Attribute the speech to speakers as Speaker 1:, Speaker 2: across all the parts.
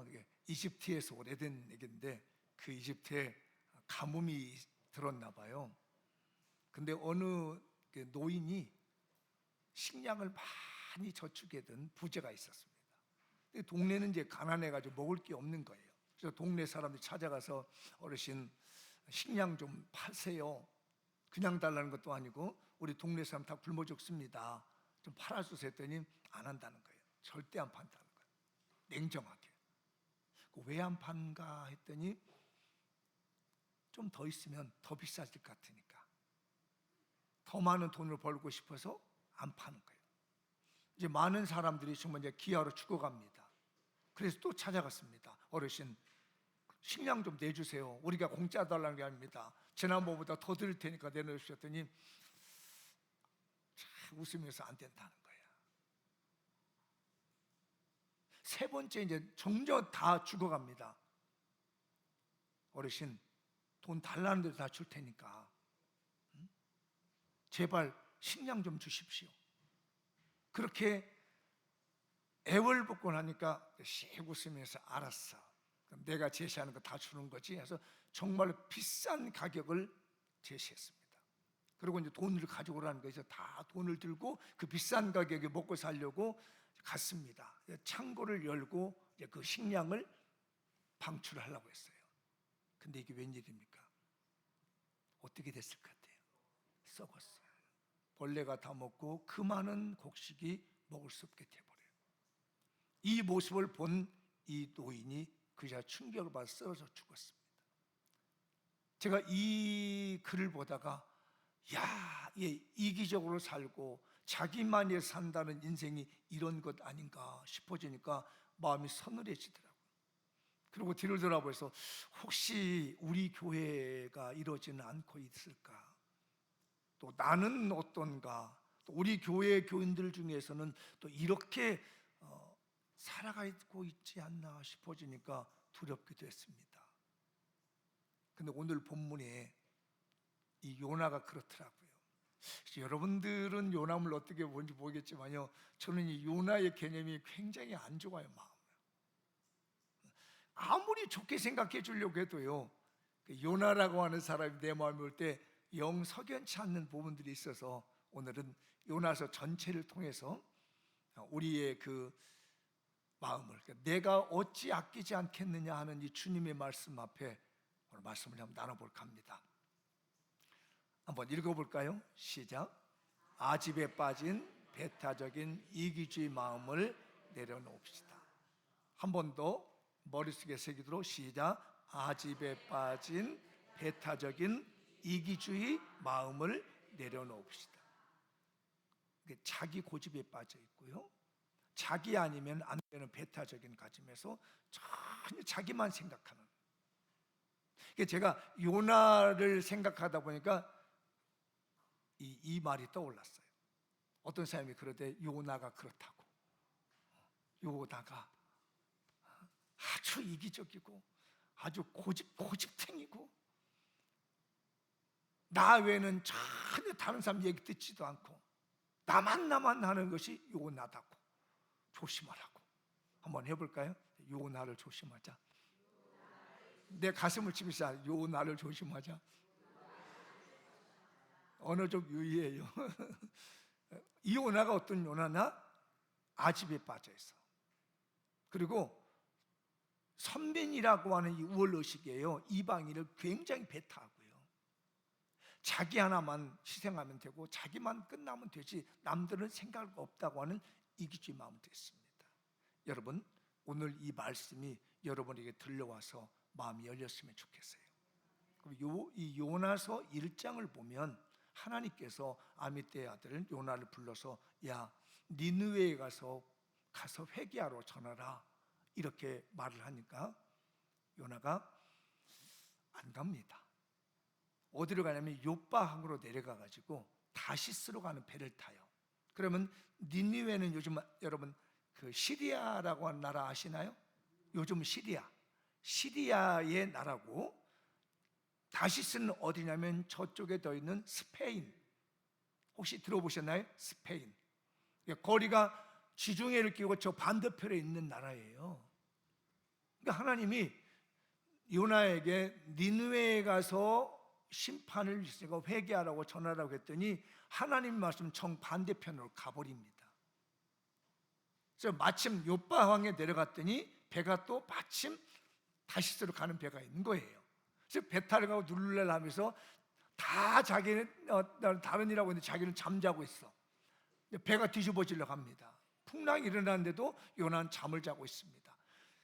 Speaker 1: 얘기인데요. 이게 이집트에서 오래된 얘기인데 그 이집트에 가뭄이 들었나 봐요. 근데 어느 노인이 식량을 많이 저축해 둔 부자가 있었습니다. 근데 동네는 이제 가난해가지고 먹을 게 없는 거예요. 그래서 동네 사람들이 찾아가서 어르신 식량 좀 파세요. 그냥 달라는 것도 아니고 우리 동네 사람 다 굶어 죽습니다. 좀 팔아주세요 했더니 안 한다는 거예요. 절대 안 판다는 거예요. 냉정하게. 왜 안 판가 했더니 좀 더 있으면 더 비싸질 것 같으니까, 더 많은 돈을 벌고 싶어서 안 파는 거예요. 이제 많은 사람들이 정말 이제 기아로 죽어갑니다. 그래서 또 찾아갔습니다. 어르신 식량 좀 내주세요. 우리가 공짜 달라는 게 아닙니다. 지난번보다 더 드릴 테니까 내놓으십시오 했더니 웃으면서 안 된다는 거예요. 세 번째 이제 정저 다 죽어갑니다. 어르신 돈 달라는 대로 다 줄 테니까 제발 식량 좀 주십시오. 그렇게 애월복고 나니까 씩 웃으면서 알았어. 그럼 내가 제시하는 거 다 주는 거지 해서 정말 비싼 가격을 제시했습니다. 그리고 이제 돈을 가져오라는 거에서 다 돈을 들고 그 비싼 가격에 먹고 살려고 갔습니다. 창고를 열고 이제 그 식량을 방출하려고 했어요. 근데 이게 웬일입니까? 어떻게 됐을 것 같아요? 썩었어요. 벌레가 다 먹고 그 많은 곡식이 먹을 수 없게 돼버려요. 이 모습을 본 이 노인이 그저 충격을 받아 쓰러져 죽었습니다. 제가 이 글을 보다가 야, 얘 이기적으로 살고 자기만 위해 산다는 인생이 이런 것 아닌가 싶어지니까 마음이 서늘해지더라고요. 그리고 뒤를 돌아보면서 혹시 우리 교회가 이러지는 않고 있을까? 또 나는 어떤가? 또 우리 교회 교인들 중에서는 또 이렇게 살아가고 있지 않나 싶어지니까 두렵기도 했습니다. 근데 오늘 본문에 이 요나가 그렇더라고요. 여러분들은 요나를 어떻게 보는지 모르겠지만요, 저는 이 요나의 개념이 굉장히 안 좋아요. 마음을 아무리 좋게 생각해 주려고 해도요, 요나라고 하는 사람이 내 마음에 올 때 영 석연치 않는 부분들이 있어서 오늘은 요나서 전체를 통해서 우리의 그 마음을, 내가 어찌 아끼지 않겠느냐 하는 이 주님의 말씀 앞에 오늘 말씀을 한번 나눠볼까 합니다. 한번 읽어볼까요? 시작. 아집에 빠진 배타적인 이기주의 마음을 내려놓읍시다. 한 번 더 머릿속에 새기도록 시작. 아집에 빠진 배타적인 이기주의 마음을 내려놓읍시다. 자기 고집에 빠져 있고요, 자기 아니면 안 되는 배타적인 가짐에서 전혀 자기만 생각하는. 제가 요나를 생각하다 보니까 이 말이 떠올랐어요. 어떤 사람이 그러대, 요나가 그렇다고. 요나가 아주 이기적이고 아주 고집탱이고 나 외에는 전혀 다른 사람 얘기 듣지도 않고 나만 하는 것이 요나다고. 조심하라고. 한번 해볼까요? 요나를 조심하자. 내 가슴을 치면서 요나를 조심하자. 언어적 유희예요. 이 요나가 어떤 요나나? 아집에 빠져 있어. 그리고 선민이라고 하는 이 우월의식이에요. 이방인을 굉장히 배타하고요, 자기 하나만 희생하면 되고 자기만 끝나면 되지 남들은 생각 없다고 하는 이기주의 마음도 있습니다. 여러분, 오늘 이 말씀이 여러분에게 들려와서 마음이 열렸으면 좋겠어요. 이 요나서 1장을 보면 하나님께서 아미떼의 아들 요나를 불러서 야, 니느웨에 가서 회개하러 전하라 이렇게 말을 하니까 요나가 안 갑니다. 어디로 가냐면 요바항으로 내려가가지고 다시스로 가는 배를 타요. 그러면 니느웨는 요즘 여러분 그 시리아라고 하는 나라 아시나요? 요즘 시리아의 나라고, 다시스는 어디냐면 저쪽에 더 있는 스페인. 혹시 들어보셨나요? 스페인. 거리가 지중해를 끼고 저 반대편에 있는 나라예요. 하나님이 요나에게 니느웨에 가서 심판을 있으니까 회개하라고 전하라고 했더니 하나님 말씀 정반대편으로 가버립니다. 그래서 마침 요빠 황에 내려갔더니 배가 또 마침 다시스로 가는 배가 있는 거예요. 그래서 배 타러 가고 눌러를 하면서 다 자기는 다른 일하고 있는데 자기는 잠자고 있어. 배가 뒤집어지려고 합니다. 풍랑이 일어났는데도 요나는 잠을 자고 있습니다.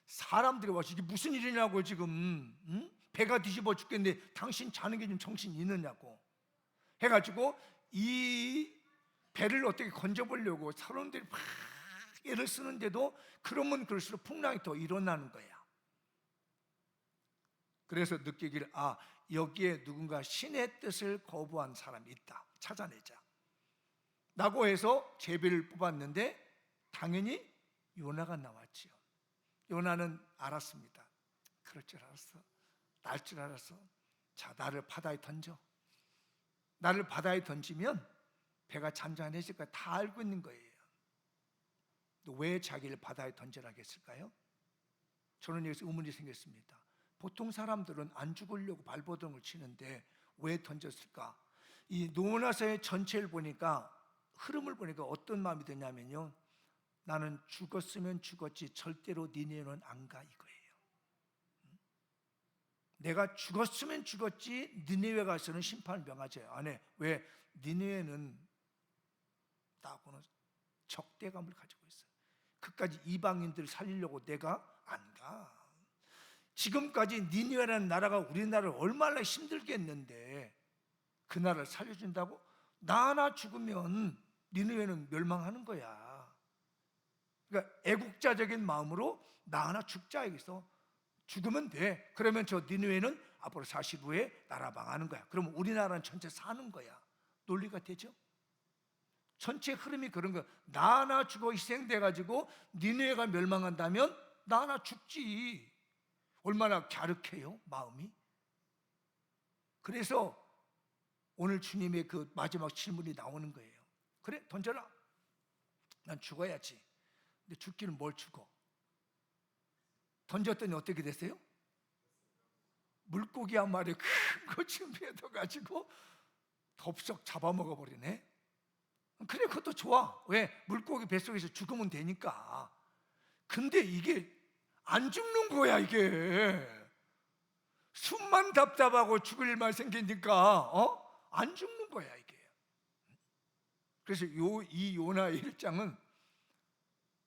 Speaker 1: 사람들이 와서 이게 무슨 일이냐고 지금, 응? 배가 뒤집어 죽겠는데 당신 자는 게 좀 정신이 있느냐고 해가지고 이 배를 어떻게 건져보려고 사람들이 막 애를 쓰는데도 그러면 그럴수록 풍랑이 더 일어나는 거야. 그래서 느끼기를 여기에 누군가 신의 뜻을 거부한 사람이 있다, 찾아내자 라고 해서 제비를 뽑았는데 당연히 요나가 나왔지요. 요나는 알았습니다. 그럴 줄 알았어, 날 줄 알았어. 자, 나를 바다에 던져. 나를 바다에 던지면 배가 잔잔해질 거야. 다 알고 있는 거예요. 왜 자기를 바다에 던져라고 했을까요? 저는 여기서 의문이 생겼습니다. 보통 사람들은 안 죽으려고 발버둥을 치는데 왜 던졌을까? 이 노나서의 전체를 보니까, 흐름을 보니까 어떤 마음이 드냐면요, 나는 죽었으면 죽었지 절대로 니네는 안 가, 이거예요. 내가 죽었으면 죽었지 니네웨 가서는 심판을 명하지 안 해. 왜? 니네웨는 나하고는 적대감을 가지고 있어요. 그까지 이방인들 살리려고 내가 안 가. 지금까지 니느웨라는 나라가 우리나라를 얼마나 힘들게 했는데 그 나라를 살려준다고? 나 하나 죽으면 니느웨는 멸망하는 거야. 그러니까 애국자적인 마음으로 나 하나 죽자, 여기서 죽으면 돼. 그러면 저 니느웨는 앞으로 40 후에 나라 망하는 거야. 그러면 우리나라는 전체 사는 거야. 논리가 되죠? 전체 흐름이 그런 거야. 나 하나 죽어 희생돼가지고 니느웨가 멸망한다면 나 하나 죽지. 얼마나 갸륵해요, 마음이. 그래서 오늘 주님의 그 마지막 질문이 나오는 거예요. 그래, 던져라. 난 죽어야지. 근데 죽기는 뭘 죽어? 던졌더니 어떻게 됐어요? 물고기 한 마리 큰 거 준비해둬가지고 덥석 잡아먹어 버리네. 그래, 그것도 좋아. 왜? 물고기 뱃속에서 죽으면 되니까. 근데 이게 안 죽는 거야. 이게 숨만 답답하고 죽을 일만 생기니까 안 죽는 거야 이게. 그래서 이 요나 1장은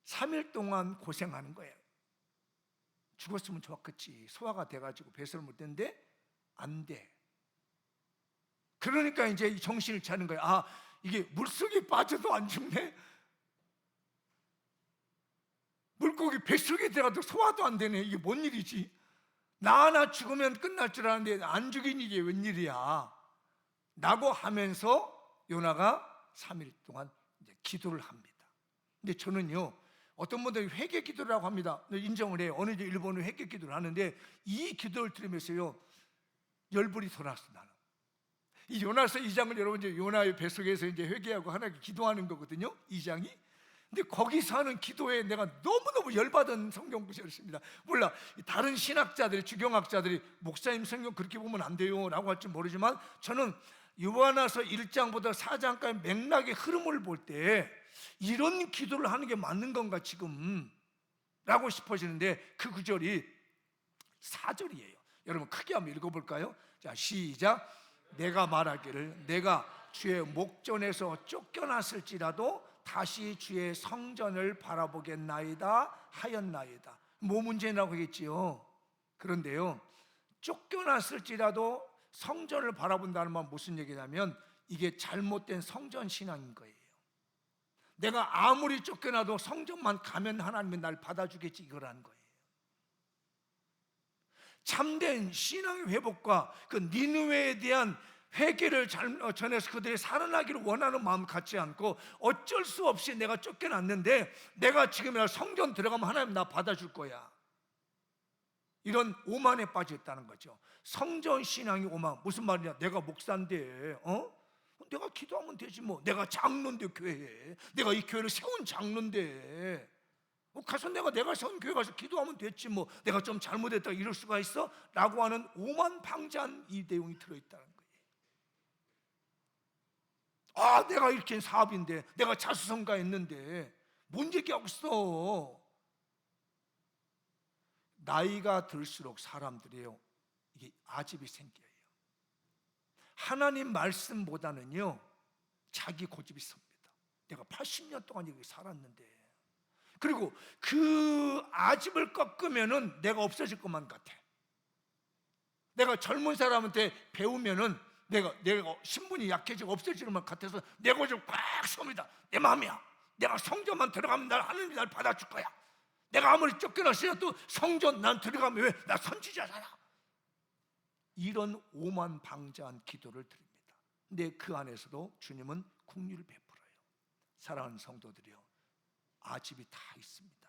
Speaker 1: 3일 동안 고생하는 거예요. 죽었으면 좋았겠지. 소화가 돼가지고 배설을 못했는데 안 돼. 그러니까 이제 정신을 차는 거야. 이게 물속에 빠져도 안 죽네. 물고기 뱃속에 들어가도 소화도 안 되네. 이게 뭔 일이지? 나 하나 죽으면 끝날 줄 알았는데 안 죽인 이게 웬일이야 라고 하면서 요나가 3일 동안 이제 기도를 합니다. 근데 저는요, 어떤 분들이 회개 기도라고 합니다. 인정을 해요. 어느 이제 일본은 회개 기도를 하는데 이 기도를 들으면서요 열불이 돋았어. 나는 이 요나서 2장을 여러분 이제 요나의 뱃속에서 이제 회개하고 하나님께 기도하는 거거든요, 2장이. 근데 거기서 하는 기도에 내가 너무너무 열받은 성경 구절이었습니다. 몰라, 다른 신학자들이, 주경학자들이 목사님 성경 그렇게 보면 안 돼요 라고 할지 모르지만, 저는 요한화서 1장부터 4장까지 맥락의 흐름을 볼 때 이런 기도를 하는 게 맞는 건가 지금? 라고 싶어지는데 그 구절이 4절이에요. 여러분 크게 한번 읽어볼까요? 자, 시작. 내가 말하기를 내가 주의 목전에서 쫓겨났을지라도 다시 주의 성전을 바라보겠나이다 하였나이다. 뭐 문제냐고 하겠지요. 그런데요, 쫓겨났을지라도 성전을 바라본다는 말 무슨 얘기냐면 이게 잘못된 성전 신앙인 거예요. 내가 아무리 쫓겨나도 성전만 가면 하나님이 날 받아주겠지, 이거라는 거예요. 참된 신앙의 회복과 그 니느웨에 대한 회개를 전해서 그들이 살아나기를 원하는 마음 갖지 않고 어쩔 수 없이 내가 쫓겨났는데 내가 지금이라도 성전 들어가면 하나님 나 받아줄 거야, 이런 오만에 빠져 있다는 거죠. 성전 신앙이 오만. 무슨 말이냐? 내가 목사인데 내가 기도하면 되지 뭐. 내가 장로인데 교회에, 내가 이 교회를 세운 장로인데 가서 내가 교회 가서 기도하면 됐지 뭐 내가 좀 잘못했다 이럴 수가 있어? 라고 하는 오만방자한 이 내용이 들어있다는 거예요. 내가 이렇게 사업인데 내가 자수성가했는데 뭔 얘기하고 있어. 나이가 들수록 사람들이요 이게 아집이 생겨요. 하나님 말씀보다는요 자기 고집이 섭니다. 내가 80년 동안 여기 살았는데, 그리고 그 아집을 꺾으면은 내가 없어질 것만 같아. 내가 젊은 사람한테 배우면은 내가 신분이 약해지고 없어지는 것 같아서 내 고집을 꽉 섭니다. 내 마음이야. 내가 성전만 들어가면 하나님이 날 받아줄 거야. 내가 아무리 쫓겨났어도 성전 난 들어가면 왜? 나 선지자잖아. 이런 오만방자한 기도를 드립니다. 근데 그 안에서도 주님은 긍휼을 베풀어요. 사랑하는 성도들이요, 아집이 다 있습니다.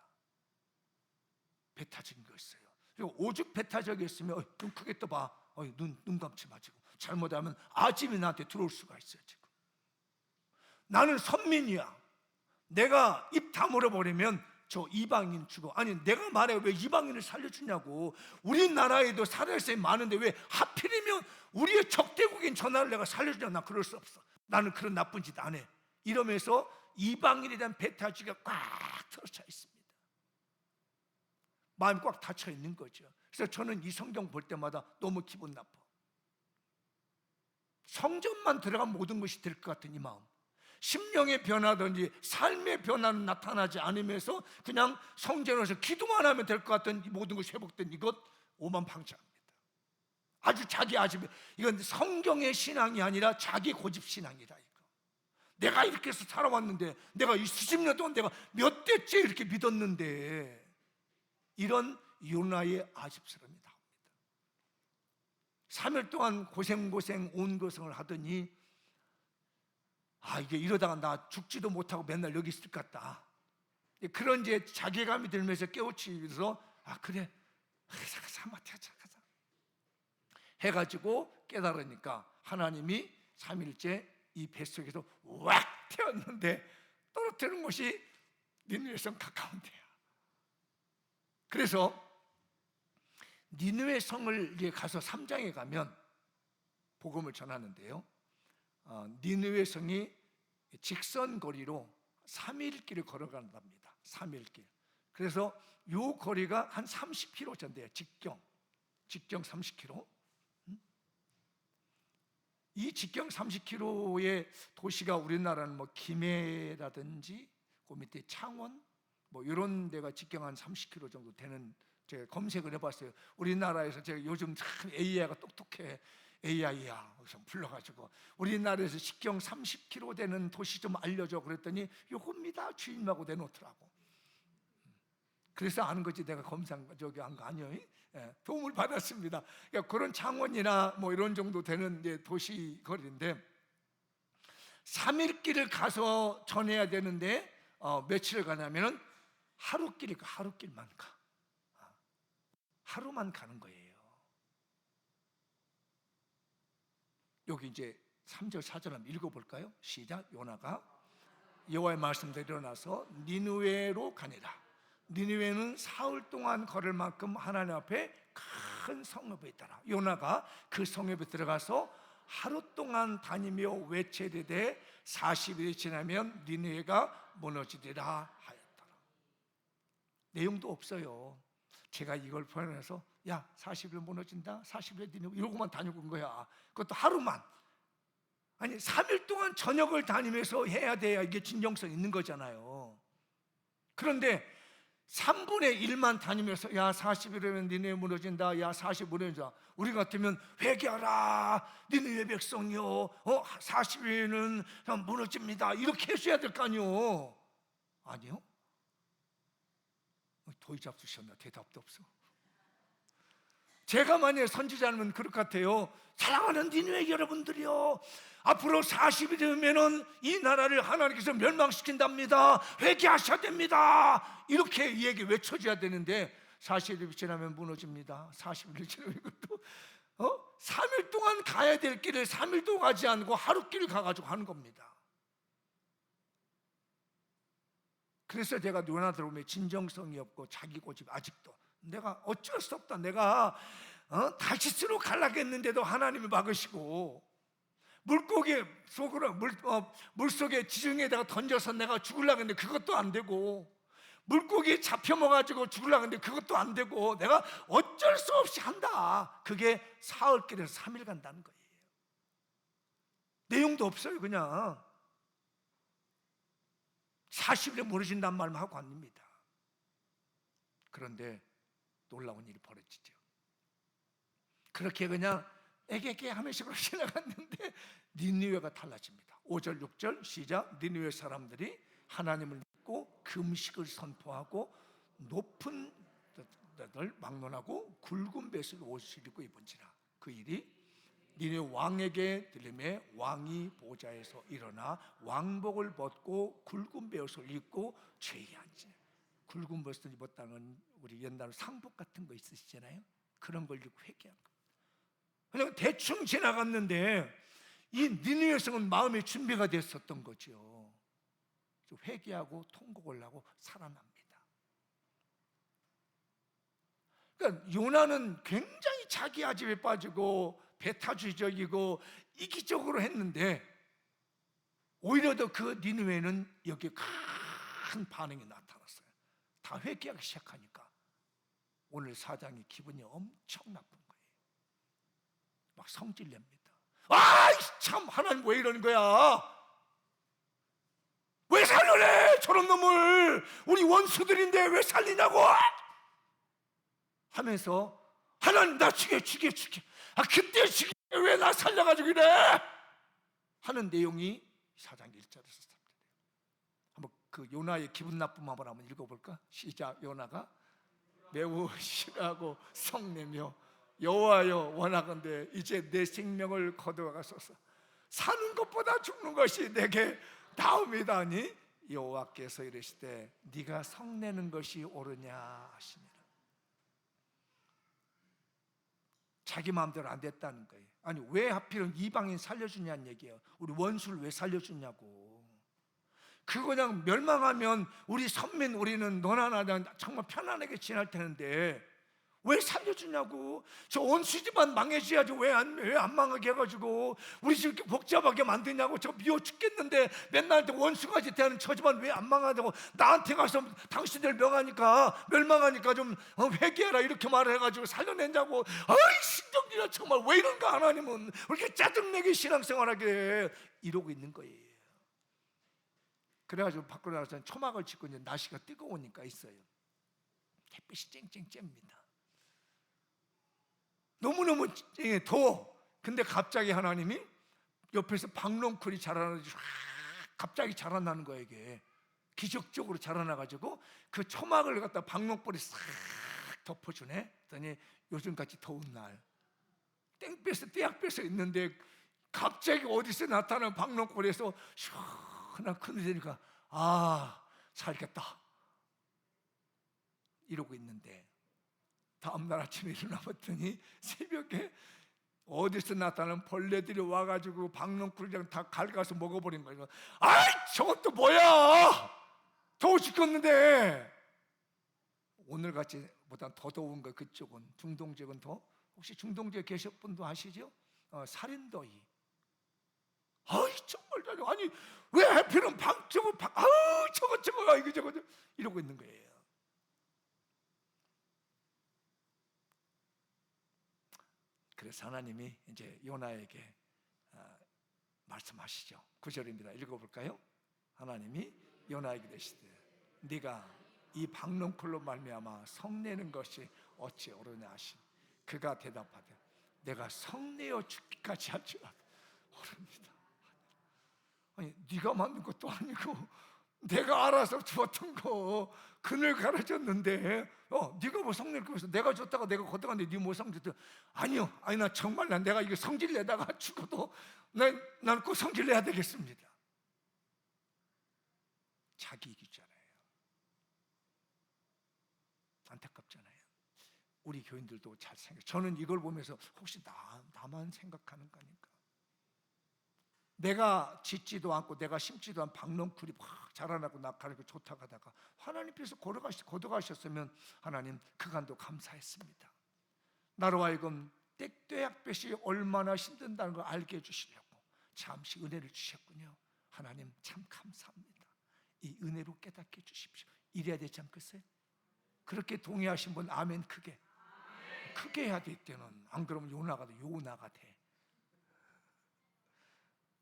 Speaker 1: 배타적인 거 있어요. 그리고 오죽 배타적이었으면 눈 크게 떠봐. 눈 감지 마. 지금 잘못하면 아집이 나한테 들어올 수가 있어요. 지금 나는 선민이야. 내가 입 다물어 버리면 저 이방인 죽어. 아니 내가 말해 왜 이방인을 살려주냐고. 우리나라에도 살아있어야 많은데 왜 하필이면 우리의 적대국인 전하를 내가 살려주냐. 나 그럴 수 없어. 나는 그런 나쁜 짓 안 해. 이러면서 이방인에 대한 배타지가 꽉 틀어차 있습니다. 마음이 꽉 닫혀 있는 거죠. 그래서 저는 이 성경 볼 때마다 너무 기분 나빠. 성전만 들어가면 모든 것이 될 것 같은 이 마음. 심령의 변화든지 삶의 변화는 나타나지 않으면서 그냥 성전에서 기도만 하면 될 것 같은 모든 것이 회복된 이것 오만방자합니다. 아주 자기 아집. 이건 성경의 신앙이 아니라 자기 고집 신앙이다. 이거. 내가 이렇게 해서 살아왔는데, 내가 이 수십 년 동안 내가 몇 대째 이렇게 믿었는데, 이런 요나의 아집스러움이 나옵니다. 3일 동안 고생 온 것을 하더니 이게 이러다가 나 죽지도 못하고 맨날 여기 있을 것 같다. 그런 이제 자괴감이 들면서 깨우치면서 그래 가자 해가지고 깨달으니까 하나님이 3일째 이 뱃속에서 왁 태웠는데 떨어뜨리는 곳이 니느웨 성 가까운 데야. 그래서 니느웨 성을 이제 가서 3장에 가면 복음을 전하는데요, 니느웨 성이 직선 거리로 3일 길을 걸어간답니다. 3일 길. 그래서 요 거리가 한 30km 정도예요. 직경 30km. 이 직경 30km의 도시가 우리나라는 뭐 김해라든지 그 밑에 창원 뭐 이런 데가 직경 한 30km 정도 되는, 제가 검색을 해봤어요. 우리나라에서 제가 요즘 참 AI가 똑똑해. AI야 불러가지고 우리나라에서 직경 30km 되는 도시 좀 알려줘 그랬더니 요겁니다 주인하고 내놓더라고. 그래서 아는 거지 내가 검색 저기 한 거 아니에요. 도움을 받았습니다. 그러니까 그런 창원이나 뭐 이런 정도 되는 도시 거리인데 3일 길을 가서 전해야 되는데 며칠을 가냐면은 하루길만 가. 하루만 가는 거예요. 여기 이제 3절 4절 한번 읽어볼까요? 시작. 요나가 여호와의 말씀대로 일어나서 니느웨로 가니라. 니느웨는 사흘 동안 걸을 만큼 하나님 앞에 큰 성읍에 있더라. 요나가 그 성읍에 들어가서 하루 동안 다니며 외치되 40일이 지나면 니느웨가 무너지리라 하였더라. 내용도 없어요. 제가 이걸 표현해서 40일 무너진다, 40일 니느웨 이러고만 다니고 온 거야. 그것도 하루만. 아니 3일 동안 저녁을 다니면서 해야 돼야 이게 진정성 있는 거잖아요. 그런데 3분의 1만 다니면서 40일이면 니느웨 무너진다, 40일 무너진다. 우리 같으면 회개하라 니느웨 백성이요 40일은 무너집니다 이렇게 해줘야 될 거 아니요. 아니요? 도의 잡수셨나? 대답도 없어. 제가 만약에 선지자면 그럴 것 같아요. 사랑하는 니느웨 여러분들이요, 앞으로 40이 되면은 이 나라를 하나님께서 멸망시킨답니다. 회개하셔야 됩니다. 이렇게 이 얘기 외쳐줘야 되는데 40일이 지나면 무너집니다. 40일이 지나면 이것도 3일 동안 가야 될 길을 3일도 가지 않고 하루 길을 가가지고 하는 겁니다. 그래서 제가 요나 들어보면 진정성이 없고 자기 고집, 아직도 내가 어쩔 수 없다, 내가 다시스로 가려겠는데도 하나님이 막으시고, 물고기 속으로 물속에 지중해에다가 던져서 내가 죽으려고 했는데 그것도 안 되고, 물고기에 잡혀 먹어가지고 죽으려고 했는데 그것도 안 되고, 내가 어쩔 수 없이 한다. 그게 사흘길에서 3일 간다는 거예요. 내용도 없어요. 그냥 40일에 무너진다는 말만 하고 갑니다. 그런데 놀라운 일이 벌어지죠. 그렇게 그냥 애게게 하는 식으로 지나갔는데 니느웨가 달라집니다. 5절 6절 시작. 니느웨 사람들이 하나님을 믿고 금식을 선포하고 높은 데를 막론하고 굵은 뱃을 옷을 입고 입은지라. 그 일이 니느웨 왕에게 들림에 왕이 보좌에서 일어나 왕복을 벗고 굵은 뱃을 입고 죄에 앉으니. 굵은 뱃을 입었다는 건 우리 옛날 상복 같은 거 있으시잖아요. 그런 걸 입고 회개한 겁니다. 그냥 대충 지나갔는데 이 니느웨 성은 마음의 준비가 됐었던 거죠. 회개하고 통곡을 하고 살아납니다. 그러니까 요나는 굉장히 자기 아집에 빠지고 배타주의적이고 이기적으로 했는데, 오히려 더 그 니느웨는 여기에 큰 반응이 나타났어요. 다 회개하기 시작하니까 오늘 사장이 기분이 엄청 나쁜 거예요. 막 성질 냅니다. 아이 참, 하나님 왜 이러는 거야? 왜 살려내 저런 놈을? 우리 원수들인데 왜 살리냐고 하면서, 하나님 나 죽여. 그때 죽여, 왜 나 살려가지고 이래 하는 내용이 4장 1절에서 3절이에요. 한번 그 요나의 기분 나쁨 한번 읽어볼까? 시작. 요나가 매우 싫어하고 성내며 여호와여 원하건대 이제 내 생명을 거두어가소서. 사는 것보다 죽는 것이 내게 나옵니다니 여호와께서 이르시되 네가 성내는 것이 옳으냐 하시니라. 자기 마음대로 안 됐다는 거예요. 아니 왜 하필은 이방인 살려주냐는 얘기예요. 우리 원수를 왜 살려주냐고. 그거 그냥 멸망하면 우리 선민, 우리는 너나 나나 정말 편안하게 지낼 텐데 왜 살려주냐고. 저 원수 집안 망해줘야지 왜 안 망하게 해가지고 우리 집 이렇게 복잡하게 만드냐고. 저 미워 죽겠는데 맨날 원수까지 대하는 저 집안 왜 안 망하냐고. 나한테 가서 당신들 멸망하니까 좀 회개해라 이렇게 말을 해가지고 살려낸다고. 아이 신경질나 정말. 왜 이런가 하나님은. 왜 이렇게 짜증내게 신앙생활하게 이러고 있는 거예요. 그래가지고 밖으로 나가서 초막을 짓고 이제 날씨가 뜨거우니까 있어요. 햇빛이 쨍쨍 쬐입니다. 너무너무 더워. 근데 갑자기 하나님이 옆에서 박농쿨이 자라나서 갑자기 자라나는 거예요. 이게 기적적으로 자라나가지고 그 초막을 갖다 박농불이 싹 덮어주네. 그랬더니 요즘같이 더운 날 땡볕에 있는데 갑자기 어디서 나타나는 박농불에서 시원한 그늘이니까 살겠다 이러고 있는데, 다음날 아침에 일어나 봤더니 새벽에 어디서 나타나는 벌레들이 와가지고 박농쿨이랑 다 갉아서 먹어버린 거예요. 아이 저것도 뭐야, 더워 죽겠는데. 오늘같이 보다 더 더운 거 그쪽은, 중동 지역은 더. 혹시 중동 지역에 계신 분도 아시죠? 살인더위. 아이 정말 잘해. 아니 왜 하필은 저거 저거 이러고 있는 거예요. 그래서 하나님이 이제 요나에게 말씀하시죠. 9절입니다. 읽어볼까요? 하나님이 요나에게 되시되 네가 이 박농쿨로 말미암아 성내는 것이 어찌 옳으냐 하시니 그가 대답하되 내가 성내어 죽기까지 할 줄 옳습니다. 아니 네가 만든 것도 아니고 내가 알아서 주었던 거 그늘 가르쳤는데 네가 뭐 성낼 거면서 내가 줬다가 내가 걷어갔는데 네 뭐 성질. 아니 나 정말 내가 이거 성질 내다가 죽어도 난 꼭 성질 내야 되겠습니다. 자기 이기잖아요. 안타깝잖아요. 우리 교인들도 잘 생각. 저는 이걸 보면서 혹시 나만 생각하는 거니까. 내가 짓지도 않고 내가 심지도 않은 박농쿨이 막 자라나고 낙하고 좋다고 하다가 하나님께서 거둬가셨으면 하나님 그간도 감사했습니다. 나로 하여금 떼약볕이 얼마나 힘든다는 걸 알게 해주시려고 잠시 은혜를 주셨군요. 하나님 참 감사합니다. 이 은혜로 깨닫게 해주십시오. 이래야 되지 않겠어요? 그렇게 동의하신 분 아멘 크게 해야 될 때는, 안 그러면 요나가 돼.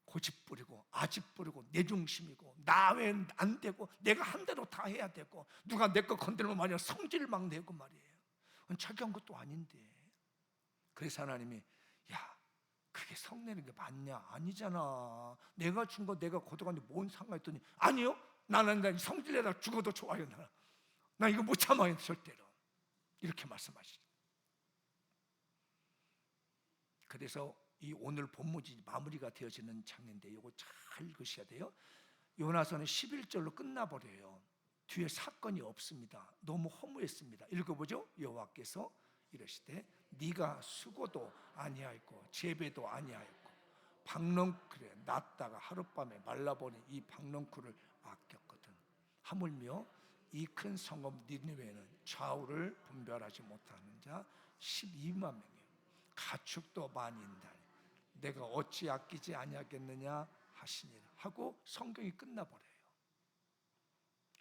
Speaker 1: 고집 부리고 아집 부리고 내 중심이고 나 외엔 안 되고 내가 한 대로 다 해야 되고 누가 내 거 건드리면 말이야 성질 막 내고 말이에요. 자기 한 것도 아닌데. 그래서 하나님이 야 그게 성내는 게 맞냐? 아니잖아. 내가 준 거 내가 거둬가는데 뭔 상관했더니 아니요 나는 성질 내다 죽어도 좋아요. 나 이거 못 참아요 절대로. 이렇게 말씀하시죠. 그래서 이 오늘 본문이 마무리가 되어지는 장면인데 이거 잘 읽으셔야 돼요. 요나서는 11절로 끝나버려요. 뒤에 사건이 없습니다. 너무 허무했습니다. 읽어보죠. 여호와께서 이러시되 네가 수고도 아니하였고 재배도 아니하였고 박농쿨에 놨다가 하룻밤에 말라버린 이 박농쿨을 아꼈거든. 하물며 이 큰 성읍 니느웨는 좌우를 분별하지 못하는 자 12만 명이요 가축도 많이 있다. 내가 어찌 아끼지 아니하겠느냐 하시니라 하고 성경이 끝나버려요.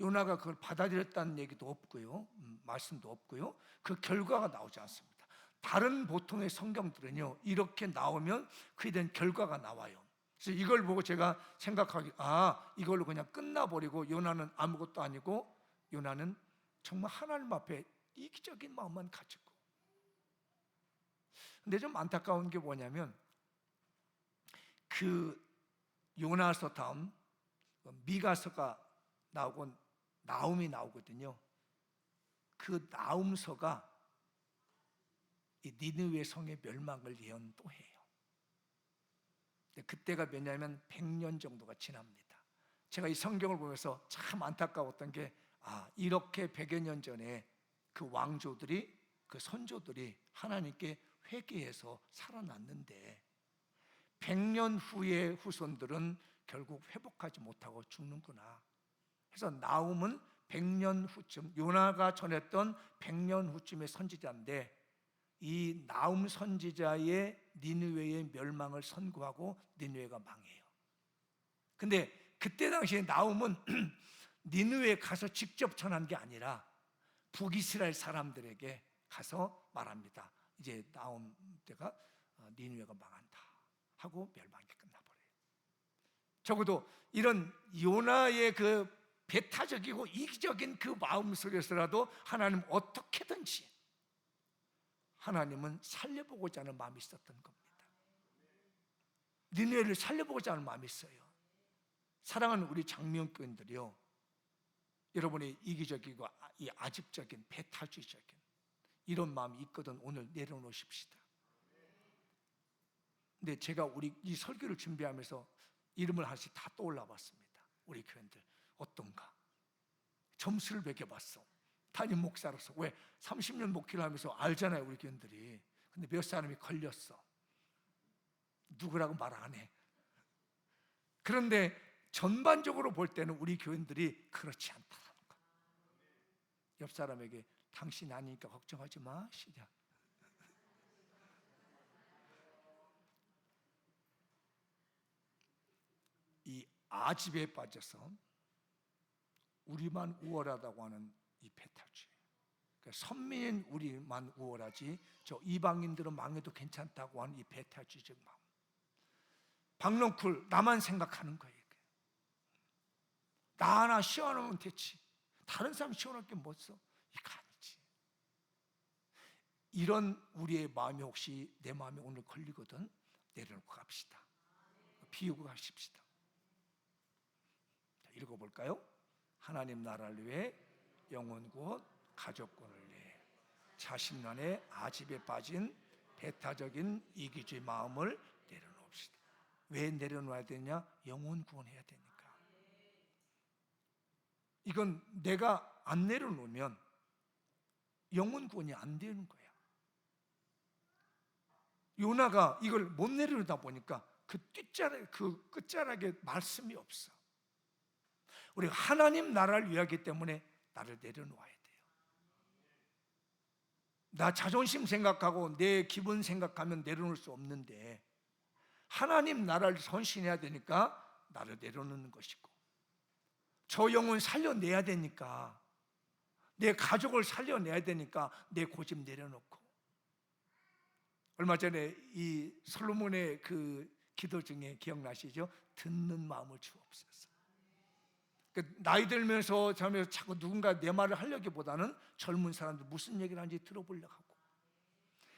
Speaker 1: 요나가 그걸 받아들였다는 얘기도 없고요, 말씀도 없고요. 그 결과가 나오지 않습니다. 다른 보통의 성경들은요 이렇게 나오면 그에 대한 결과가 나와요. 그래서 이걸 보고 제가 생각하기 이걸로 그냥 끝나버리고 요나는 아무것도 아니고 요나는 정말 하나님 앞에 이기적인 마음만 가지고. 근데 좀 안타까운 게 뭐냐면 그 요나서 다음 미가서가 나오고 나움이 나오거든요. 그 나움서가 이 니느웨 성의 멸망을 예언도 해요. 그때가 몇냐면 100년 정도가 지납니다. 제가 이 성경을 보면서 참 안타까웠던 게 이렇게 100여 년 전에 그 왕조들이 그 선조들이 하나님께 회개해서 살아났는데 100년 후의 후손들은 결국 회복하지 못하고 죽는구나. 그래서 나움은 100년 후쯤, 요나가 전했던 100년 후쯤의 선지자인데 이 나움 선지자의 니느웨의 멸망을 선고하고 니느웨가 망해요. 근데 그때 당시에 나움은 니느웨에 가서 직접 전한 게 아니라 북이스라엘 사람들에게 가서 말합니다. 이제 나움 때가 니느웨가 망한다 하고 멸망이 끝나버려요. 적어도 이런 요나의 그 배타적이고 이기적인 그 마음 속에서라도 하나님 어떻게든지 하나님은 살려보고자 하는 마음이 있었던 겁니다. 니느웨를 살려보고자 하는 마음이 있어요. 사랑하는 우리 장명교인들이요, 여러분의 이기적이고 이 아집적인 배타주의적인 이런 마음이 있거든 오늘 내려놓으십시다. 근데 제가 우리 이 설교를 준비하면서 이름을 하나씩 다 떠올라 봤습니다. 우리 교인들 어떤가? 점수를 매겨봤어. 담임 목사로서. 왜? 30년 목회를 하면서 알잖아요 우리 교인들이. 근데 몇 사람이 걸렸어. 누구라고 말 안 해. 그런데 전반적으로 볼 때는 우리 교인들이 그렇지 않다는 거. 옆 사람에게 당신 아니니까 걱정하지 마 시작. 이 아집에 빠져서 우리만 우월하다고 하는 이 배타주의. 그러니까 선민인 우리만 우월하지 저 이방인들은 망해도 괜찮다고 하는 이 배타주의적 마음. 박농쿨 나만 생각하는 거예요. 나 하나 시원하면 됐지. 다른 사람 시원할 게 뭐 있어? 이거 아니지. 이런 우리의 마음이 혹시 내 마음에 오늘 걸리거든 내려놓고 갑시다. 비우고 가십시다. 자, 읽어볼까요? 하나님 나라를 위해 영혼 구원 가족권을 위해 자신만의 아집에 빠진 배타적인 이기주의 마음을 내려놓읍시다. 왜 내려놓아야 되냐? 영혼 구원해야 되니까. 이건 내가 안 내려놓으면 영혼 구원이 안 되는 거야. 요나가 이걸 못 내려놓다 보니까 그 뒷자락, 그 끝자락에 말씀이 없어. 우리가 하나님 나라를 위하기 때문에 나를 내려놓아야 돼요. 나 자존심 생각하고 내 기분 생각하면 내려놓을 수 없는데, 하나님 나라를 헌신해야 되니까 나를 내려놓는 것이고, 저 영혼 살려내야 되니까, 내 가족을 살려내야 되니까 내 고집 내려놓고. 얼마 전에 이 솔로몬의 그 기도 중에 기억나시죠? 듣는 마음을 주옵소서. 나이 들면서 자꾸 누군가 내 말을 하려기보다는 젊은 사람들 무슨 얘기를 하는지 들어보려고 하고,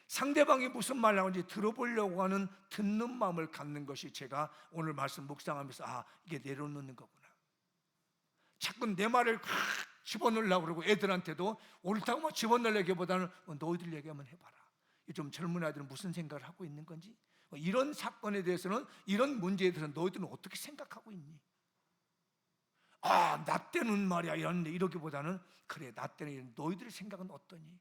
Speaker 1: 상대방이 무슨 말을 하는지 들어보려고 하는 듣는 마음을 갖는 것이 제가 오늘 말씀 묵상하면서 이게 내려놓는 거구나. 자꾸 내 말을 집어넣으려고 그러고, 애들한테도 옳다고 집어넣으려기보다는 너희들 얘기 한번 해봐라. 좀 젊은 아이들은 무슨 생각을 하고 있는 건지, 이런 사건에 대해서는, 이런 문제에 대해서는 너희들은 어떻게 생각하고 있니? 나 때는 말이야 이러기보다는, 그래 나 때는 너희들의 생각은 어떠니?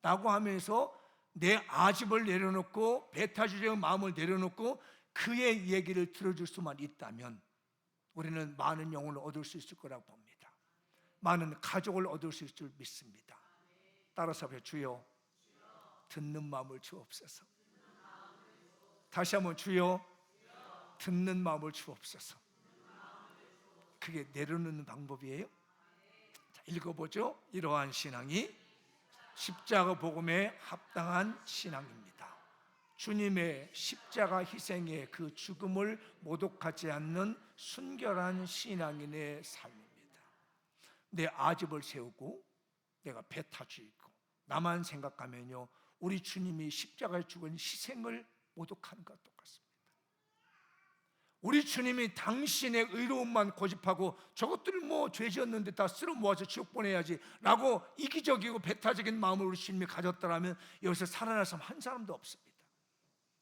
Speaker 1: 라고 하면서 내 아집을 내려놓고 배타주의 마음을 내려놓고 그의 얘기를 들어줄 수만 있다면 우리는 많은 영혼을 얻을 수 있을 거라고 봅니다. 많은 가족을 얻을 수 있을 줄 믿습니다. 따라서 주여 듣는 마음을 주옵소서. 다시 한번 주여 듣는 마음을 주옵소서. 그게 내려놓는 방법이에요. 자, 읽어보죠. 이러한 신앙이 십자가 복음에 합당한 신앙입니다. 주님의 십자가 희생의 그 죽음을 모독하지 않는 순결한 신앙인의 삶입니다. 내 아집을 세우고 내가 배타주의고 나만 생각하면요, 우리 주님이 십자가에 죽은 희생을 모독하는 것과 똑같습니다. 우리 주님이 당신의 의로움만 고집하고 저것들을 죄 지었는데 다 쓸어 모아서 지옥 보내야지 라고 이기적이고 배타적인 마음을 우리 주님이 가졌더라면 여기서 살아날 사람 한 사람도 없습니다.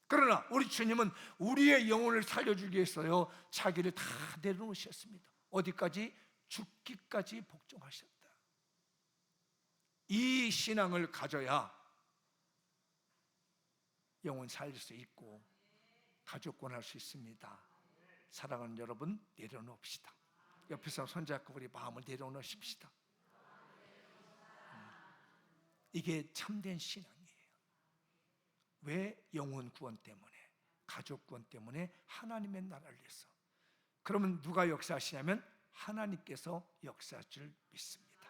Speaker 1: 그러나 우리 주님은 우리의 영혼을 살려주기 위해서요, 자기를 다 내려놓으셨습니다. 어디까지? 죽기까지 복종하셨다. 이 신앙을 가져야 영혼 살릴 수 있고 가족권할 수 있습니다. 사랑하는 여러분, 내려놓읍시다. 옆에서 손잡고 우리 마음을 내려놓으십시다. 이게 참된 신앙이에요. 왜? 영혼 구원 때문에, 가족 구원 때문에, 하나님의 나라를 위해서. 그러면 누가 역사하시냐면 하나님께서 역사할 줄 믿습니다.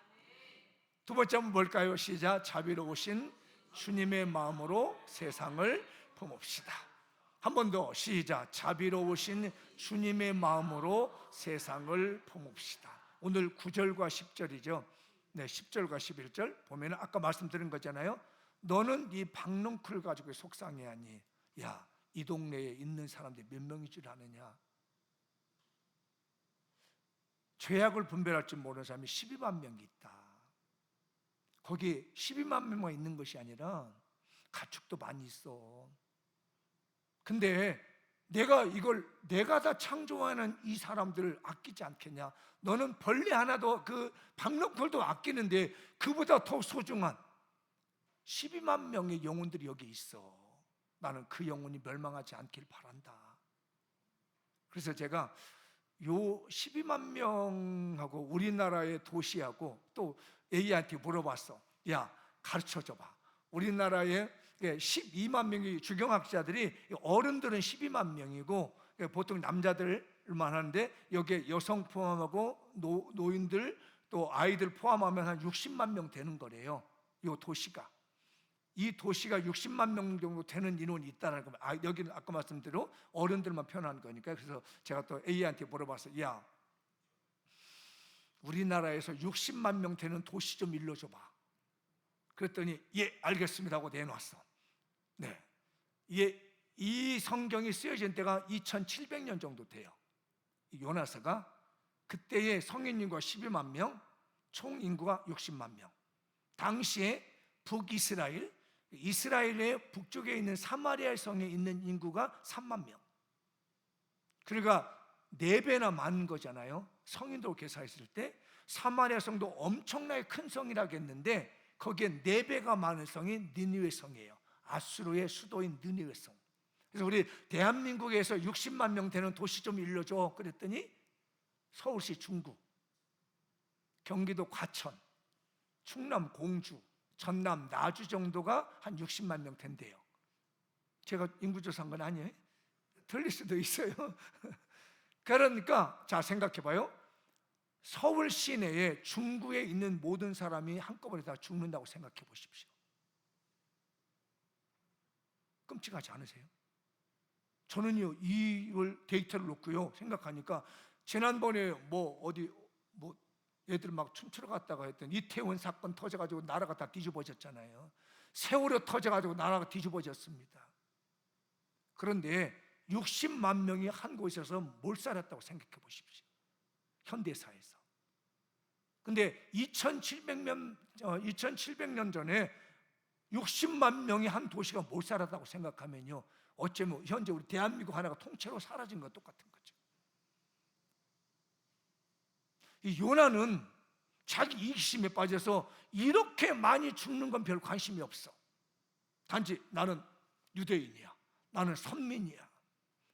Speaker 1: 두 번째 한번 볼까요? 시작. 자비로우신 주님의 마음으로 세상을 품읍시다. 한 번 더 시작. 자비로우신 주님의 마음으로 세상을 품읍시다. 오늘 9절과 10절이죠. 네, 10절과 11절 보면 아까 말씀드린 거잖아요. 너는 이 박넝쿨 가지고 속상해하니, 야, 이 동네에 있는 사람들이 몇 명인 줄 아느냐? 죄악을 분별할 줄 모르는 사람이 12만 명이 있다. 거기 12만 명만 있는 것이 아니라 가축도 많이 있어. 근데 내가 다 창조하는 이 사람들을 아끼지 않겠냐? 너는 벌레 하나도, 그 박넝쿨도 아끼는데 그보다 더 소중한 12만 명의 영혼들이 여기 있어. 나는 그 영혼이 멸망하지 않길 바란다. 그래서 제가 요 12만 명하고 우리나라의 도시하고 또 A한테 물어봤어. 야, 가르쳐줘봐. 우리나라에 12만 명의 주경학자들이, 어른들은 12만 명이고 보통 남자들만 하는데 여기에 여성 포함하고 노인들 또 아이들 포함하면 한 60만 명 되는 거래요. 이 도시가. 이 도시가 60만 명 정도 되는 인원이 있다는 겁니다. 여기는 아까 말씀대로 어른들만 표현한 거니까. 그래서 제가 또 A한테 물어봤어요. 야, 우리나라에서 60만 명 되는 도시 좀 일러줘봐. 그랬더니 예, 알겠습니다 하고 내놨어. 네, 이 성경이 쓰여진 때가 2700년 정도 돼요. 요나서가 그때의 성인인구가 12만 명, 총 인구가 60만 명. 당시에 북이스라엘, 이스라엘의 북쪽에 있는 사마리아 성에 있는 인구가 3만 명. 그러니까 4배나 많은 거잖아요. 성인도 계산했을 때 사마리아 성도 엄청나게 큰 성이라겠는데 거기에 4배가 많은 성이 니느웨 성이에요. 아수르의 수도인 니느웨 성. 그래서 우리 대한민국에서 60만 명 되는 도시 좀 일러줘 그랬더니 서울시 중구, 경기도 과천, 충남 공주, 전남 나주 정도가 한 60만 명 된대요. 제가 인구조사한 건 아니에요. 틀릴 수도 있어요. 그러니까 자, 생각해봐요. 서울 시내에 중구에 있는 모든 사람이 한꺼번에 다 죽는다고 생각해 보십시오. 끔찍하지 않으세요? 저는요, 이걸 데이터를 놓고요 생각하니까, 지난번에 어디 애들 막 춤추러 갔다가 했더니 이태원 사건 터져가지고 나라가 다 뒤집어졌잖아요. 세월호 터져가지고 나라가 뒤집어졌습니다. 그런데 60만 명이 한 곳에서 몰살했다고 생각해 보십시오. 현대사에서. 근데 2700년 전에 60만 명이 한 도시가 몰살했다고 생각하면요, 어쩌면 현재 우리 대한민국 하나가 통째로 사라진 것 똑같은 거죠. 이 요나는 자기 이기심에 빠져서 이렇게 많이 죽는 건 별 관심이 없어. 단지 나는 유대인이야, 나는 선민이야,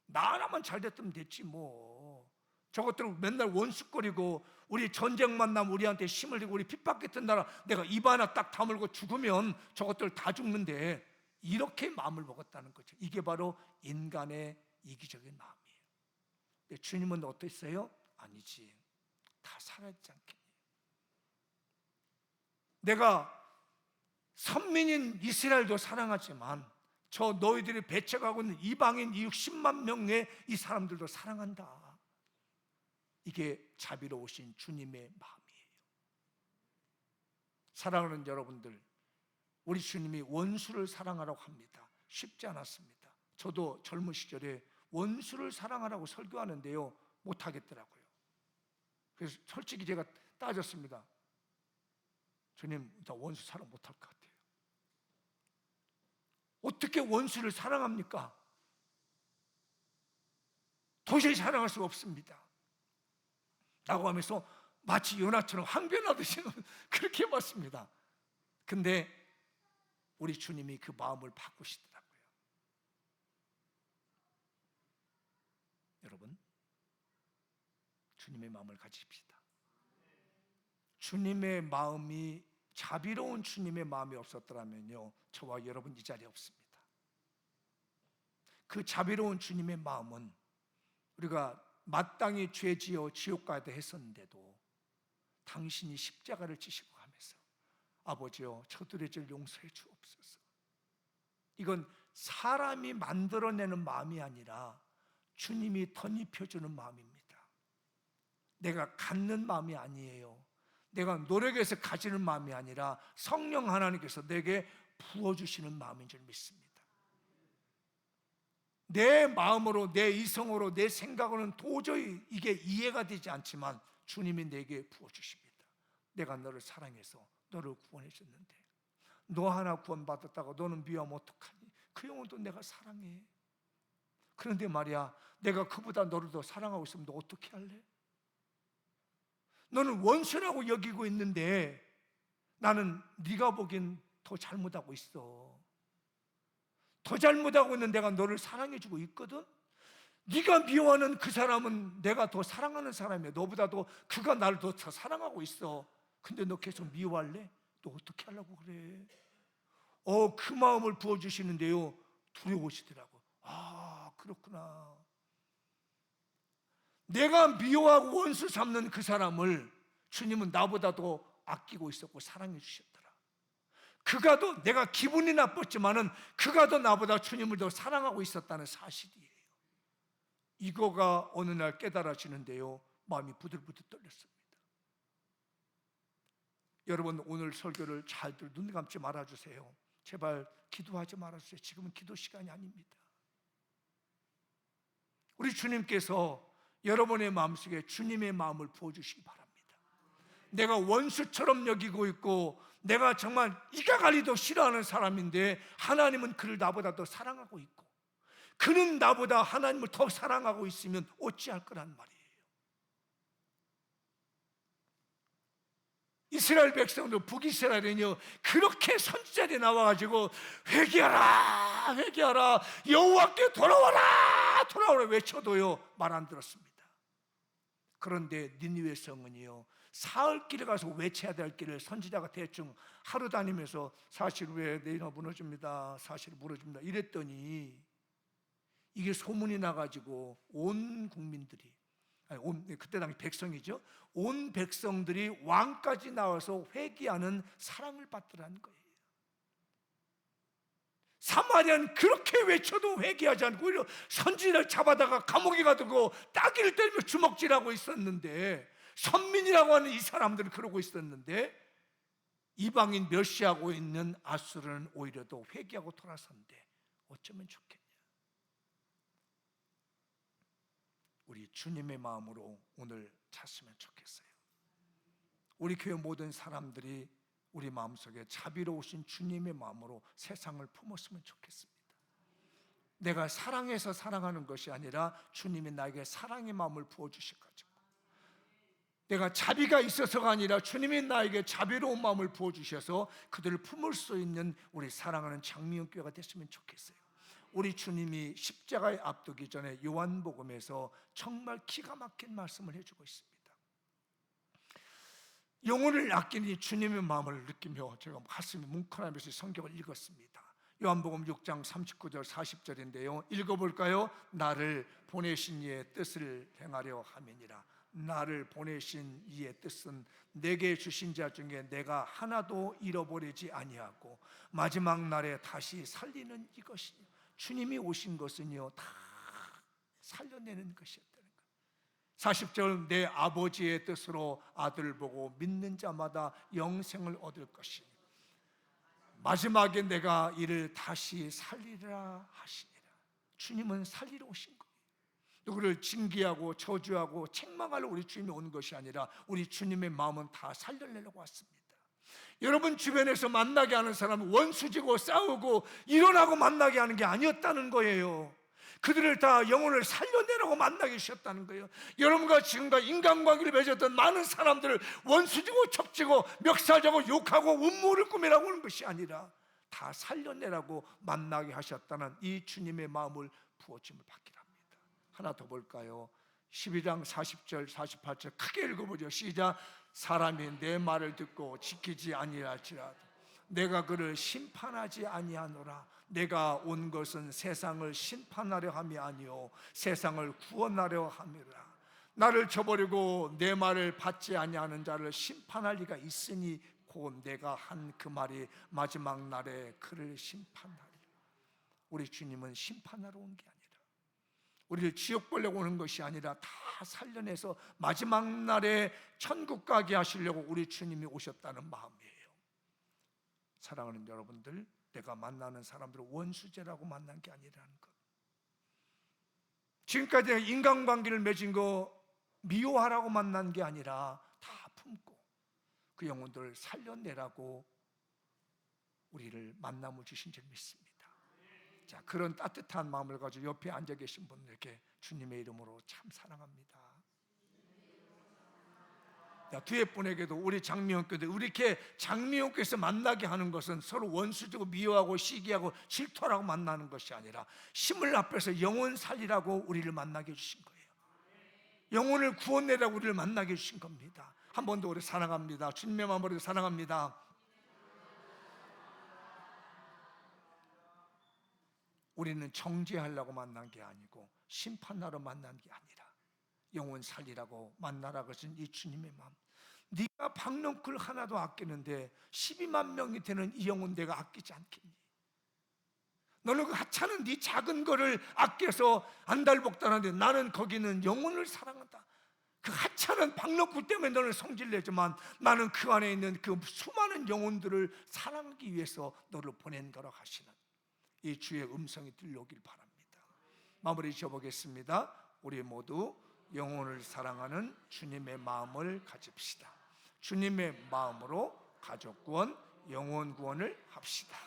Speaker 1: 나 하나만 잘 됐으면 됐지 뭐. 저것들 맨날 원수거리고 우리 전쟁만 나면 우리한테 힘을 들고 우리 핍박했던 나라 내가 입 하나 딱 다물고 죽으면 저것들 다 죽는데, 이렇게 마음을 먹었다는 거죠. 이게 바로 인간의 이기적인 마음이에요. 근데 주님은 어땠어요? 아니지, 다 사라지지 않겠니? 내가 선민인 이스라엘도 사랑하지만 저 너희들이 배척하고 있는 이방인 60만 명의 이 사람들도 사랑한다. 이게 자비로우신 주님의 마음이에요. 사랑하는 여러분들, 우리 주님이 원수를 사랑하라고 합니다. 쉽지 않았습니다. 저도 젊은 시절에 원수를 사랑하라고 설교하는데요, 못하겠더라고요. 그래서 솔직히 제가 따졌습니다. 주님, 나 원수 사랑 못할 것 같아요. 어떻게 원수를 사랑합니까? 도저히 사랑할 수 없습니다 라고 하면서 마치 요나처럼 항변하듯이 그렇게 해봤습니다. 근데 우리 주님이 그 마음을 바꾸시더라고요. 여러분, 주님의 마음을 가지십시다. 주님의 마음이, 자비로운 주님의 마음이 없었더라면요, 저와 여러분 이 자리에 없습니다. 그 자비로운 주님의 마음은 우리가 마땅히 죄지어 지옥 가야 했었는데도 당신이 십자가를 지시고 가면서 아버지여 저들의 죄를 용서해 주옵소서. 이건 사람이 만들어내는 마음이 아니라 주님이 덧입혀주는 마음입니다. 내가 갖는 마음이 아니에요. 내가 노력해서 가지는 마음이 아니라 성령 하나님께서 내게 부어주시는 마음인 줄 믿습니다. 내 마음으로, 내 이성으로, 내 생각으로는 도저히 이게 이해가 되지 않지만 주님이 내게 부어주십니다. 내가 너를 사랑해서 너를 구원해 줬는데 너 하나 구원받았다고 너는 미워하면 어떡하니? 그 영혼도 내가 사랑해. 그런데 말이야, 내가 그보다 너를 더 사랑하고 있으면 너 어떻게 할래? 너는 원수라고 여기고 있는데 나는 네가 보기엔 더 잘못하고 있어. 더 잘못하고 있는 내가 너를 사랑해주고 있거든. 네가 미워하는 그 사람은 내가 더 사랑하는 사람이야. 너보다도 그가 나를 더 사랑하고 있어. 근데 너 계속 미워할래? 너 어떻게 하려고 그래? 그 마음을 부어주시는데요, 두려우시더라고. 아, 그렇구나. 내가 미워하고 원수 삼는 그 사람을 주님은 나보다 더 아끼고 있었고 사랑해 주셨더라. 그가 더, 내가 기분이 나빴지만은 그가 더 나보다 주님을 더 사랑하고 있었다는 사실이에요. 이거가 어느 날 깨달아지는데요, 마음이 부들부들 떨렸습니다. 여러분, 오늘 설교를 잘들 눈 감지 말아주세요. 제발 기도하지 말아주세요. 지금은 기도 시간이 아닙니다. 우리 주님께서 여러분의 마음속에 주님의 마음을 부어주시기 바랍니다. 내가 원수처럼 여기고 있고 내가 정말 이가 갈리도 싫어하는 사람인데 하나님은 그를 나보다 더 사랑하고 있고 그는 나보다 하나님을 더 사랑하고 있으면 어찌할 거란 말이에요. 이스라엘 백성도 북이스라엘은요 그렇게 선지자들이 나와가지고 회개하라 회개하라 여호와께 돌아와라 돌아오라 외쳐도요 말 안 들었습니다. 그런데 니느웨 성은요 사흘 길에 가서 외쳐야 될 길을 선지자가 대충 하루 다니면서 사실 왜 내일은 무너집니다 사실 무너집니다 이랬더니 이게 소문이 나가지고 온 국민들이 그때 당시 백성이죠. 온 백성들이 왕까지 나와서 회개하는 사랑을 받더라는 거예요. 사마리아는 그렇게 외쳐도 회개하지 않고 오히려 선지자를 잡아다가 감옥에 가두고 따귀를 때리며 주먹질하고 있었는데, 선민이라고 하는 이 사람들은 그러고 있었는데, 이방인 멸시하고 있는 아수르는 오히려 더 회개하고 돌아선대. 어쩌면 좋겠냐. 우리 주님의 마음으로 오늘 찾으면 좋겠어요. 우리 교회 모든 사람들이 우리 마음속에 자비로우신 주님의 마음으로 세상을 품었으면 좋겠습니다. 내가 사랑해서 사랑하는 것이 아니라 주님이 나에게 사랑의 마음을 부어주셔가지고, 내가 자비가 있어서가 아니라 주님이 나에게 자비로운 마음을 부어주셔서 그들을 품을 수 있는 우리 사랑하는 장미연교회가 됐으면 좋겠어요. 우리 주님이 십자가에 앞두기 전에 요한복음에서 정말 기가 막힌 말씀을 해주고 있습니다. 영혼을 아끼는 주님의 마음을 느끼며 제가 가슴이 뭉클하면서 성경을 읽었습니다. 요한복음 6장 39절 40절인데요 읽어볼까요? 나를 보내신 이의 뜻을 행하려 함이니라. 나를 보내신 이의 뜻은 내게 주신 자 중에 내가 하나도 잃어버리지 아니하고 마지막 날에 다시 살리는 이것이니, 주님이 오신 것은요 다 살려내는 것이었다는 거예요. 40절 내 아버지의 뜻으로 아들을 보고 믿는 자마다 영생을 얻을 것이니 마지막에 내가 이를 다시 살리라 하시니라. 주님은 살리러 오신 거예요. 누구를 징계하고 저주하고 책망하러 우리 주님이 온 것이 아니라 우리 주님의 마음은 다 살려내려고 왔습니다. 여러분 주변에서 만나게 하는 사람은 원수지고 싸우고 일어나고 만나게 하는 게 아니었다는 거예요. 그들을 다 영혼을 살려내라고 만나게 하셨다는 거예요. 여러분과 지금까지 인간관계를 맺었던 많은 사람들을 원수지고 척지고 멱살잡고 욕하고 음모를 꾸미라고 하는 것이 아니라 다 살려내라고 만나게 하셨다는 이 주님의 마음을 부어짐을 받기를 합니다. 하나 더 볼까요? 12장 40절 48절 크게 읽어보죠. 시작. 사람이 내 말을 듣고 지키지 아니할지라도 내가 그를 심판하지 아니하노라. 내가 온 것은 세상을 심판하려 함이 아니요 세상을 구원하려 함이라. 나를 저버리고 내 말을 받지 아니하는 자를 심판할 리가 있으니 곧 내가 한 그 말이 마지막 날에 그를 심판하리라. 우리 주님은 심판하러 온 게 아니라 우리를 지옥 보려고 오는 것이 아니라 다 살려내서 마지막 날에 천국 가게 하시려고 우리 주님이 오셨다는 마음이에요. 사랑하는 여러분들, 내가 만나는 사람들을 원수제라고 만난 게 아니라는 것. 지금까지 인간관계를 맺은 거 미워하라고 만난 게 아니라 다 품고 그 영혼들을 살려내라고 우리를 만남을 주신 줄 믿습니다. 자, 그런 따뜻한 마음을 가지고 옆에 앉아 계신 분들께 주님의 이름으로 참 사랑합니다. 자, 뒤에 분에게도 우리 장미원교들, 우리 이렇게 장미원교에서 만나게 하는 것은 서로 원수지고 미워하고 시기하고 질투하라고 만나는 것이 아니라 힘을 합해서 영혼 살리라고 우리를 만나게 해주신 거예요. 영혼을 구원내라고 우리를 만나게 해주신 겁니다. 한 번 더 우리 사랑합니다. 주님의 마음으로 사랑합니다. 우리는 정죄하려고 만난 게 아니고 심판하러 만난 게 아니라 영혼 살리라고 만나라 그러신 이 주님의 마음. 네가 박넝쿨 하나도 아끼는데 12만 명이 되는 이 영혼 내가 아끼지 않겠니? 너는 그 하찮은 네 작은 거를 아껴서 안달복달하는데 나는 거기는 영혼을 사랑한다. 그 하찮은 박넝쿨 때문에 너는 성질내지만 나는 그 안에 있는 그 수많은 영혼들을 사랑하기 위해서 너를 보낸 거라 하시는 이 주의 음성이 들려오길 바랍니다. 마무리 지어보겠습니다. 우리 모두 영혼을 사랑하는 주님의 마음을 가집시다. 주님의 마음으로 가족 구원, 영혼 구원을 합시다.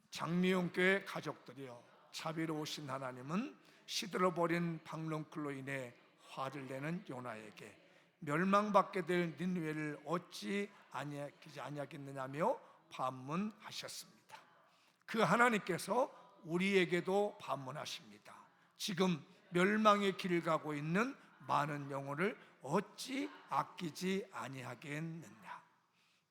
Speaker 1: 장미용교회 가족들이여, 자비로우신 하나님은 시들어버린 박넝쿨로 인해 화를 내는 요나에게 멸망받게 될 니느웨를 어찌 아니하겠느냐며 반문하셨습니다. 그 하나님께서 우리에게도 반문하십니다. 지금 멸망의 길을 가고 있는 많은 영혼을 어찌 아끼지 아니하겠느냐.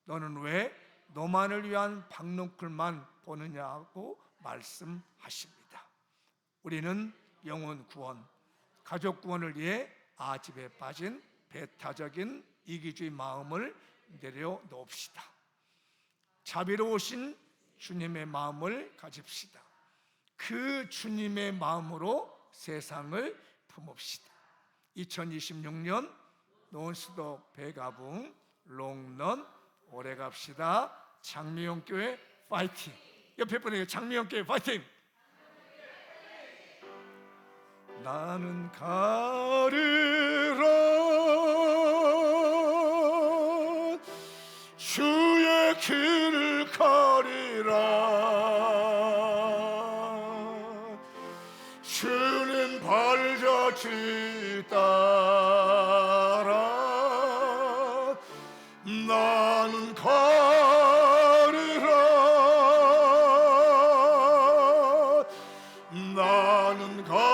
Speaker 1: 너는 왜 너만을 위한 박농쿨만 보느냐고 말씀하십니다. 우리는 영혼 구원, 가족 구원을 위해 아집에 빠진 배타적인 이기주의 마음을 내려놓읍시다. 자비로우신 주님의 마음을 가집시다. 그 주님의 마음으로 세상을 품읍시다. 2026년 논스톱 배가붕 롱런 오래 갑시다. 장미영교회 파이팅. 옆에 분에게 장미영교회 파이팅. 나는 가리라 주의 길을 가리라 주님 발자취 따라 나는 가리라 나는 가리라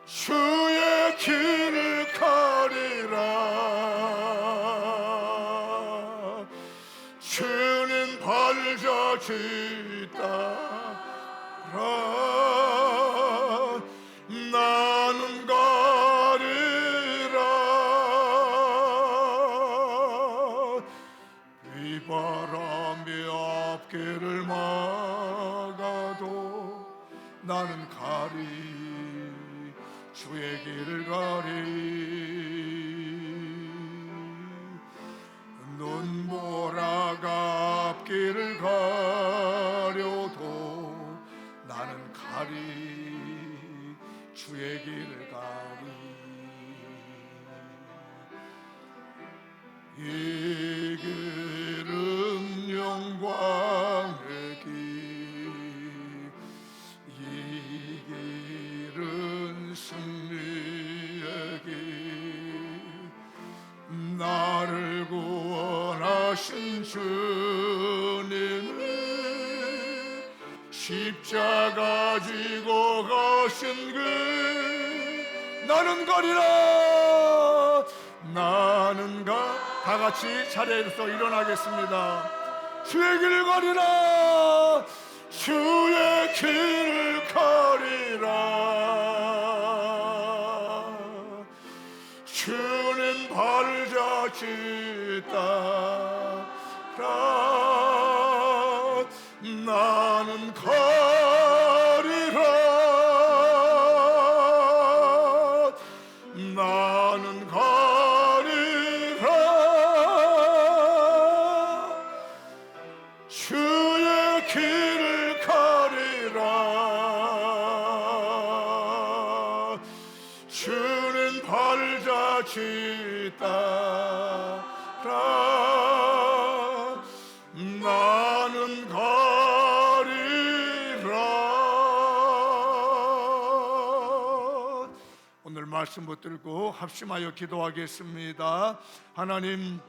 Speaker 1: 주의 길을 가리라 주는 발자취 따라 나는 가리라 비바람이 앞길을 막아도 나는 가리 주의 길을 가리 눈보라가 앞길을 가려도 나는 가리 주의 길을 가리 이 길은 영광의 길 이 길은 승리의 길 나를 구원하신 주님을 십자가 지고 가신 그 나는 가리라 나는 다 같이 자리에서 일어나겠습니다. 주의 길을 가리라 주의 길을 가리라 주는 발자취 따라 나는 가리라 나는 가리라 주의 길을 가리라 주는 발자취 따라 나는 가리라. 오늘 말씀 붙들고 합심하여 기도하겠습니다. 하나님